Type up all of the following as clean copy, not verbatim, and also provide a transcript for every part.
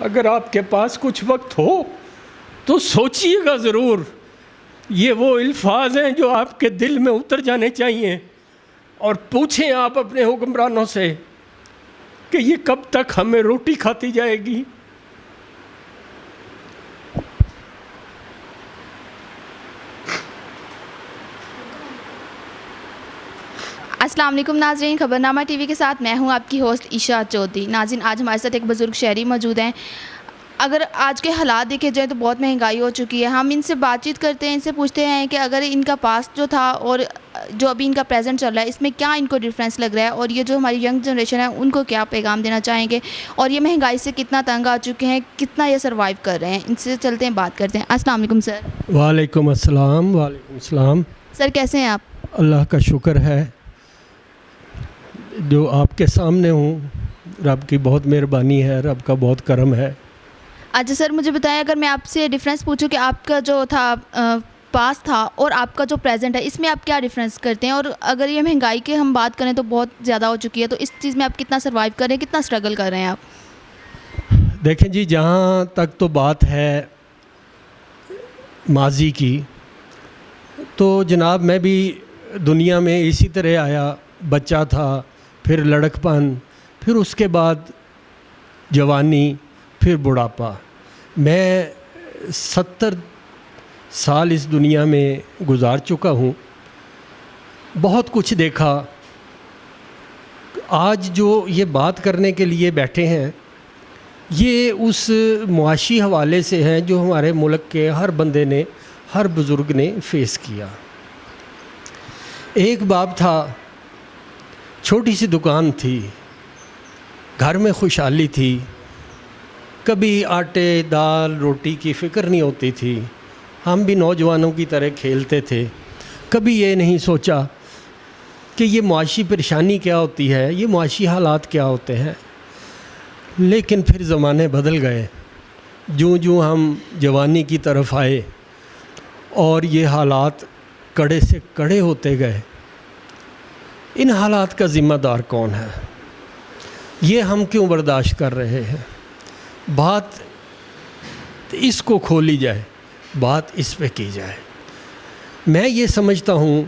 اگر آپ کے پاس کچھ وقت ہو تو سوچئے گا ضرور. یہ وہ الفاظ ہیں جو آپ کے دل میں اتر جانے چاہیے, اور پوچھیں آپ اپنے حکمرانوں سے کہ یہ کب تک ہمیں روٹی کھاتی جائے گی. السلام علیکم ناظرین, خبرنامہ ٹی وی کے ساتھ میں ہوں آپ کی ہوسٹ عشاء چودھری. ناظرین, آج ہمارے ساتھ ایک بزرگ شہری موجود ہیں. اگر آج کے حالات دیکھے جائیں تو بہت مہنگائی ہو چکی ہے. ہم ان سے بات چیت کرتے ہیں, ان سے پوچھتے ہیں کہ اگر ان کا پاسٹ جو تھا اور جو ابھی ان کا پریزنٹ چل رہا ہے اس میں کیا ان کو ڈفرینس لگ رہا ہے, اور یہ جو ہماری ینگ جنریشن ہے ان کو کیا پیغام دینا چاہیں گے, اور یہ مہنگائی سے کتنا تنگ آ چکے ہیں, کتنا یہ سروائیو کر رہے ہیں. ان سے چلتے ہیں, بات کرتے ہیں. السلام علیکم سر. وعلیکم السلام. وعلیکم السلام. سر کیسے ہیں آپ؟ اللہ کا شکر ہے جو آپ کے سامنے ہوں. رب کی بہت مہربانی ہے, رب کا بہت کرم ہے. اچھا سر, مجھے بتائیں, اگر میں آپ سے ڈفرینس پوچھوں کہ آپ کا جو تھا پاس تھا اور آپ کا جو پریزنٹ ہے اس میں آپ کیا ڈفرینس کرتے ہیں, اور اگر یہ مہنگائی کی ہم بات کریں تو بہت زیادہ ہو چکی ہے, تو اس چیز میں آپ کتنا سروائیو کر رہے ہیں, کتنا اسٹرگل کر رہے ہیں آپ؟ دیکھیں جی, جہاں تک تو بات ہے ماضی کی, تو جناب میں بھی دنیا میں اسی طرح آیا. بچہ تھا, پھر لڑکپن, پھر اس کے بعد جوانی, پھر بڑھاپا. میں 70 سال اس دنیا میں گزار چکا ہوں, بہت کچھ دیکھا. آج جو یہ بات کرنے کے لیے بیٹھے ہیں یہ اس معاشی حوالے سے ہیں جو ہمارے ملک کے ہر بندے نے, ہر بزرگ نے فیس کیا. ایک باپ تھا, چھوٹی سی دکان تھی, گھر میں خوشحالی تھی, کبھی آٹے دال روٹی کی فکر نہیں ہوتی تھی. ہم بھی نوجوانوں کی طرح کھیلتے تھے. کبھی یہ نہیں سوچا کہ یہ معاشی پریشانی کیا ہوتی ہے, یہ معاشی حالات کیا ہوتے ہیں. لیکن پھر زمانے بدل گئے. جوں جوں ہم جوانی کی طرف آئے اور یہ حالات کڑے سے کڑے ہوتے گئے. ان حالات کا ذمہ دار کون ہے؟ یہ ہم کیوں برداشت کر رہے ہیں؟ بات اس کو کھولی جائے, بات اس پہ کی جائے. میں یہ سمجھتا ہوں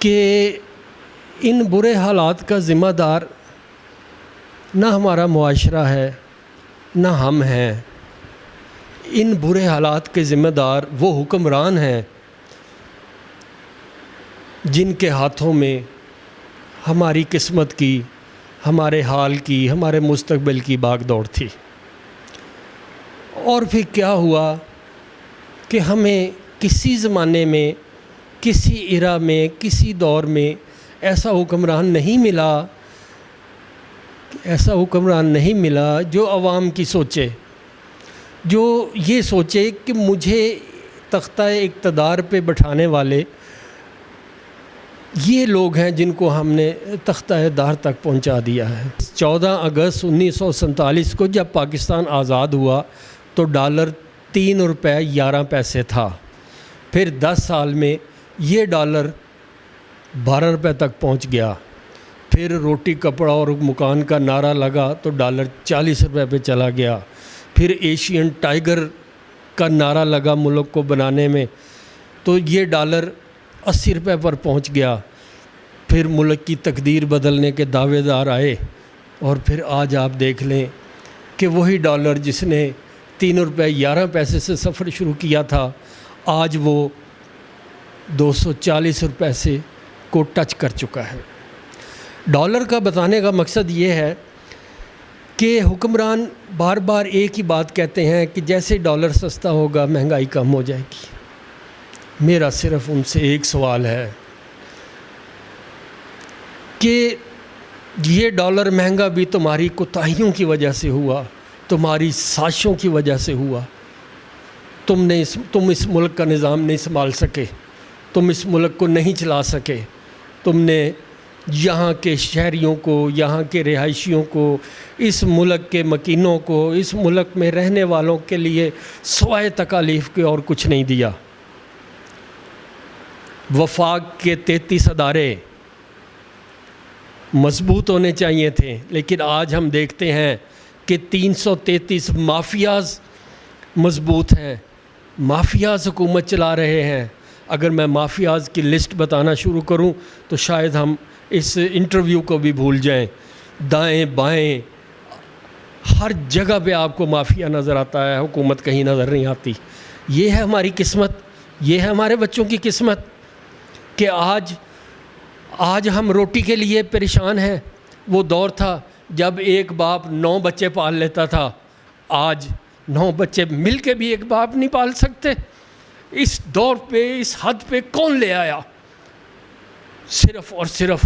کہ ان برے حالات کا ذمہ دار نہ ہمارا معاشرہ ہے, نہ ہم ہیں. ان برے حالات کے ذمہ دار وہ حکمران ہیں جن کے ہاتھوں میں ہماری قسمت کی, ہمارے حال کی, ہمارے مستقبل کی باغ دوڑ تھی. اور پھر کیا ہوا کہ ہمیں کسی زمانے میں, کسی ایرا میں, کسی دور میں ایسا حکمران نہیں ملا جو عوام کی سوچے, جو یہ سوچے کہ مجھے تختہ اقتدار پہ بٹھانے والے یہ لوگ ہیں جن کو ہم نے تختہ دار تک پہنچا دیا ہے. 14 اگست 1947 کو جب پاکستان آزاد ہوا تو ڈالر 3 روپے 11 پیسے تھا. پھر 10 سال میں یہ ڈالر 12 روپے تک پہنچ گیا. پھر روٹی کپڑا اور مکان کا نعرہ لگا تو ڈالر 40 روپے پہ چلا گیا. پھر ایشین ٹائیگر کا نعرہ لگا ملک کو بنانے میں تو یہ ڈالر 80 روپے پر پہنچ گیا. پھر ملک کی تقدیر بدلنے کے دعوے دار آئے, اور پھر آج آپ دیکھ لیں کہ وہی ڈالر جس نے 3 روپے 11 پیسے سے سفر شروع کیا تھا آج وہ 240 روپے سے کو ٹچ کر چکا ہے. ڈالر کا بتانے کا مقصد یہ ہے کہ حکمران بار بار ایک ہی بات کہتے ہیں کہ جیسے ڈالر سستا ہوگا مہنگائی کم ہو جائے گی. میرا صرف ان سے ایک سوال ہے کہ یہ ڈالر مہنگا بھی تمہاری کوتاہیوں کی وجہ سے ہوا, تمہاری سازشوں کی وجہ سے ہوا. تم اس ملک کا نظام نہیں سنبھال سکے, تم اس ملک کو نہیں چلا سکے. تم نے یہاں کے شہریوں کو, یہاں کے رہائشیوں کو, اس ملک کے مکینوں کو, اس ملک میں رہنے والوں کے لیے سوائے تکالیف کے اور کچھ نہیں دیا. وفاق کے 33 ادارے مضبوط ہونے چاہیے تھے, لیکن آج ہم دیکھتے ہیں کہ 333 مافیاز مضبوط ہیں، مافیاز حکومت چلا رہے ہیں. اگر میں مافیاز کی لسٹ بتانا شروع کروں تو شاید ہم اس انٹرویو کو بھی بھول جائیں. دائیں بائیں ہر جگہ پہ آپ کو مافیا نظر آتا ہے، حکومت کہیں نظر نہیں آتی. یہ ہے ہماری قسمت، یہ ہے ہمارے بچوں کی قسمت کہ آج ہم روٹی کے لیے پریشان ہیں. وہ دور تھا جب ایک باپ 9 بچے پال لیتا تھا، آج 9 بچے مل کے بھی ایک باپ نہیں پال سکتے. اس دور پہ اس حد پہ کون لے آیا؟ صرف اور صرف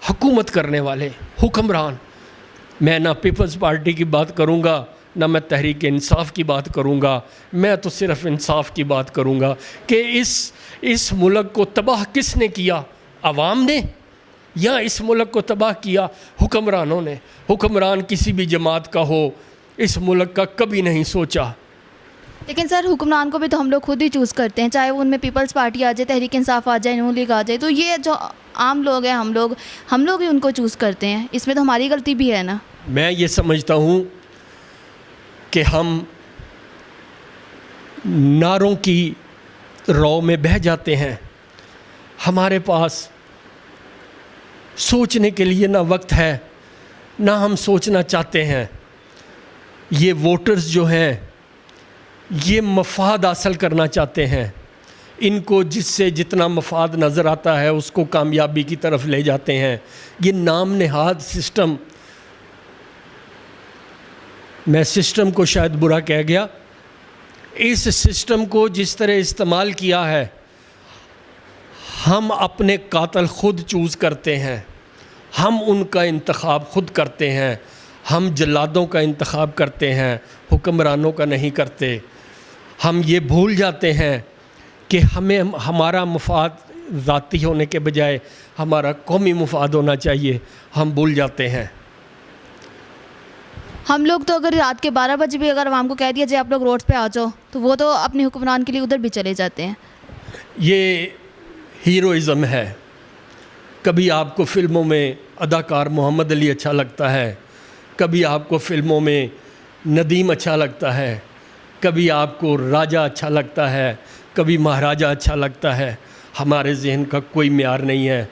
حکومت کرنے والے حکمران. میں نہ پیپلز پارٹی کی بات کروں گا، نہ میں تحریک انصاف کی بات کروں گا، میں تو صرف انصاف کی بات کروں گا کہ اس ملک کو تباہ کس نے کیا؟ عوام نے یا اس ملک کو تباہ کیا حکمرانوں نے؟ حکمران کسی بھی جماعت کا ہو، اس ملک کا کبھی نہیں سوچا. لیکن سر حکمران کو بھی تو ہم لوگ خود ہی چوز کرتے ہیں، چاہے وہ ان میں پیپلز پارٹی آ جائے، تحریک انصاف آ جائے، نون لیگ آ جائے. تو یہ جو عام لوگ ہیں، ہم لوگ ہی ان کو چوز کرتے ہیں. اس میں تو ہماری غلطی بھی ہے نا. میں یہ سمجھتا ہوں کہ ہم نعروں کی رو میں بہہ جاتے ہیں. ہمارے پاس سوچنے کے لیے نہ وقت ہے، نہ ہم سوچنا چاہتے ہیں. یہ ووٹرز جو ہیں یہ مفاد حاصل کرنا چاہتے ہیں. ان کو جس سے جتنا مفاد نظر آتا ہے اس کو کامیابی کی طرف لے جاتے ہیں. یہ نام نہاد سسٹم، میں سسٹم کو شاید برا کہہ گیا، اس سسٹم کو جس طرح استعمال کیا ہے، ہم اپنے قاتل خود چوز کرتے ہیں، ہم ان کا انتخاب خود کرتے ہیں، ہم جلادوں کا انتخاب کرتے ہیں، حکمرانوں کا نہیں کرتے. ہم یہ بھول جاتے ہیں کہ ہمارا مفاد ذاتی ہونے کے بجائے ہمارا قومی مفاد ہونا چاہیے. ہم بھول جاتے ہیں. ہم لوگ تو اگر رات کے 12 بجے بھی اگر عوام کو کہہ دیا جائے آپ لوگ روڈ پہ آ جاؤ، تو وہ تو اپنے حکمران کے لیے ادھر بھی چلے جاتے ہیں. یہ ہیروئزم ہے. کبھی آپ کو فلموں میں اداکار محمد علی اچھا لگتا ہے، کبھی آپ کو فلموں میں ندیم اچھا لگتا ہے، کبھی آپ کو راجہ اچھا لگتا ہے، کبھی مہاراجہ اچھا لگتا ہے. ہمارے ذہن کا کوئی معیار نہیں ہے.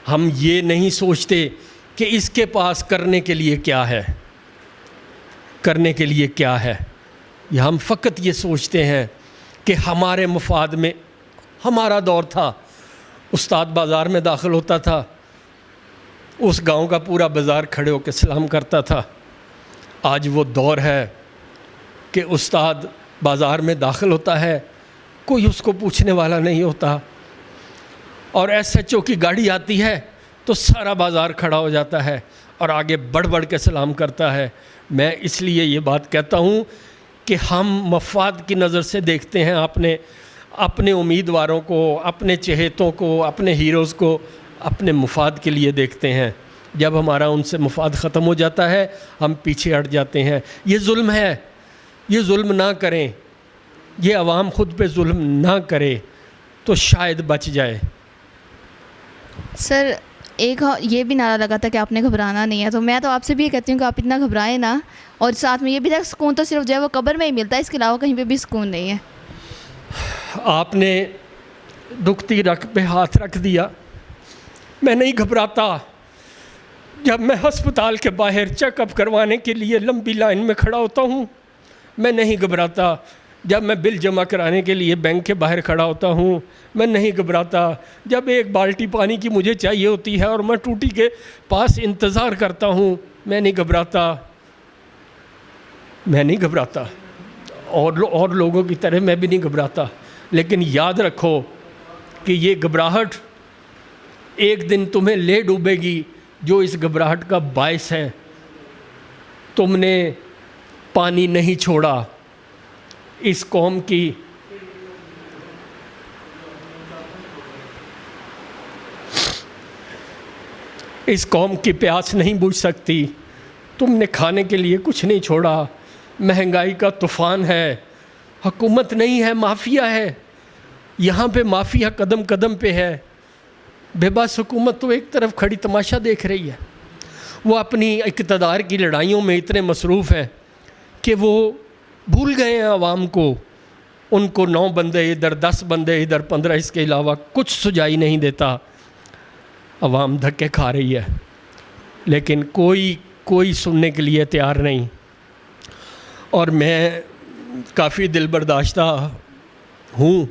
ہم یہ نہیں سوچتے کہ اس کے پاس کرنے کے لیے کیا ہے، کرنے کے لیے کیا ہے. ہم فقط یہ سوچتے ہیں کہ ہمارے مفاد میں. ہمارا دور تھا، استاد بازار میں داخل ہوتا تھا، اس گاؤں کا پورا بازار کھڑے ہو کے سلام کرتا تھا. آج وہ دور ہے کہ استاد بازار میں داخل ہوتا ہے، کوئی اس کو پوچھنے والا نہیں ہوتا، اور ایس ایچ او کی گاڑی آتی ہے تو سارا بازار کھڑا ہو جاتا ہے اور آگے بڑھ بڑھ کے سلام کرتا ہے. میں اس لیے یہ بات کہتا ہوں کہ ہم مفاد کی نظر سے دیکھتے ہیں اپنے امیدواروں کو، اپنے چہیتوں کو، اپنے ہیروز کو اپنے مفاد کے لیے دیکھتے ہیں. جب ہمارا ان سے مفاد ختم ہو جاتا ہے ہم پیچھے ہٹ جاتے ہیں. یہ ظلم ہے. یہ ظلم نہ کریں، یہ عوام خود پہ ظلم نہ کرے تو شاید بچ جائے. سر ایک یہ بھی نعرہ لگا تھا کہ آپ نے گھبرانا نہیں ہے، تو میں تو آپ سے بھی یہ کہتی ہوں کہ آپ اتنا گھبرائیں نا. اور ساتھ میں یہ بھی تھا سکون تو صرف جو ہے وہ قبر میں ہی ملتا ہے، اس کے علاوہ کہیں پہ بھی سکون نہیں ہے. آپ نے دکھتی رگ پہ ہاتھ رکھ دیا. میں نہیں گھبراتا. جب میں ہسپتال کے باہر چیک اپ کروانے کے لیے لمبی لائن میں کھڑا ہوتا ہوں میں نہیں گھبراتا. جب میں بل جمع کرانے کے لیے بینک کے باہر کھڑا ہوتا ہوں میں نہیں گھبراتا. جب ایک بالٹی پانی کی مجھے چاہیے ہوتی ہے اور میں ٹوٹی کے پاس انتظار کرتا ہوں میں نہیں گھبراتا. میں نہیں گھبراتا اور لوگوں کی طرح میں بھی نہیں گھبراتا. لیکن یاد رکھو کہ یہ گھبراہٹ ایک دن تمہیں لے ڈوبے گی. جو اس گھبراہٹ کا باعث ہے تم نے پانی نہیں چھوڑا. اس قوم کی پیاس نہیں بجھ سکتی. تم نے کھانے کے لیے کچھ نہیں چھوڑا. مہنگائی کا طوفان ہے. حکومت نہیں ہے، مافیا ہے. یہاں پہ مافیا قدم قدم پہ ہے. بے بس حکومت تو ایک طرف کھڑی تماشا دیکھ رہی ہے. وہ اپنی اقتدار کی لڑائیوں میں اتنے مصروف ہیں کہ وہ بھول گئے ہیں عوام کو. ان کو 9 بندے ادھر 10 بندے ادھر 15 اس کے علاوہ کچھ سجائی نہیں دیتا. عوام دھکے کھا رہی ہے لیکن کوئی سننے کے لیے تیار نہیں. اور میں کافی دل برداشتہ ہوں،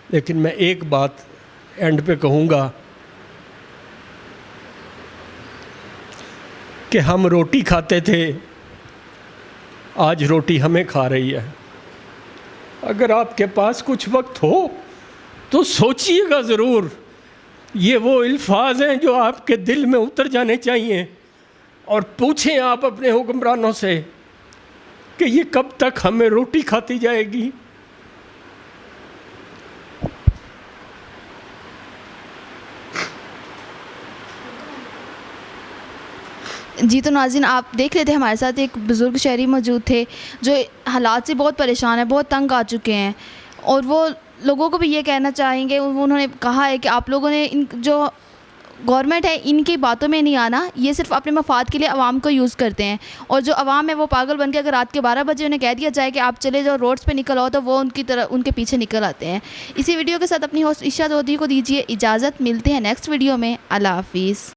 لیکن میں ایک بات اینڈ پہ کہوں گا کہ ہم روٹی کھاتے تھے، آج روٹی ہمیں کھا رہی ہے. اگر آپ کے پاس کچھ وقت ہو تو سوچئے گا ضرور. یہ وہ الفاظ ہیں جو آپ کے دل میں اتر جانے چاہیے، اور پوچھیں آپ اپنے حکمرانوں سے کہ یہ کب تک ہمیں روٹی کھاتی جائے گی. جی تو ناظرین، آپ دیکھ رہے تھے ہمارے ساتھ ایک بزرگ شہری موجود تھے جو حالات سے بہت پریشان ہیں، بہت تنگ آ چکے ہیں، اور وہ لوگوں کو بھی یہ کہنا چاہیں گے، انہوں نے کہا ہے کہ آپ لوگوں نے جو گورنمنٹ ہے ان کی باتوں میں نہیں آنا، یہ صرف اپنے مفاد کے لیے عوام کو یوز کرتے ہیں، اور جو عوام ہے وہ پاگل بن کے اگر رات کے 12 بجے انہیں کہہ دیا جائے کہ آپ چلے جاؤ روڈز پہ نکل آؤ تو وہ ان کے پیچھے نکل آتے ہیں. اسی ویڈیو کے ساتھ اپنی ہوسٹ عشاء چودھری کو دیجیے اجازت. ملتے ہیں نیکسٹ ویڈیو میں. اللہ حافظ.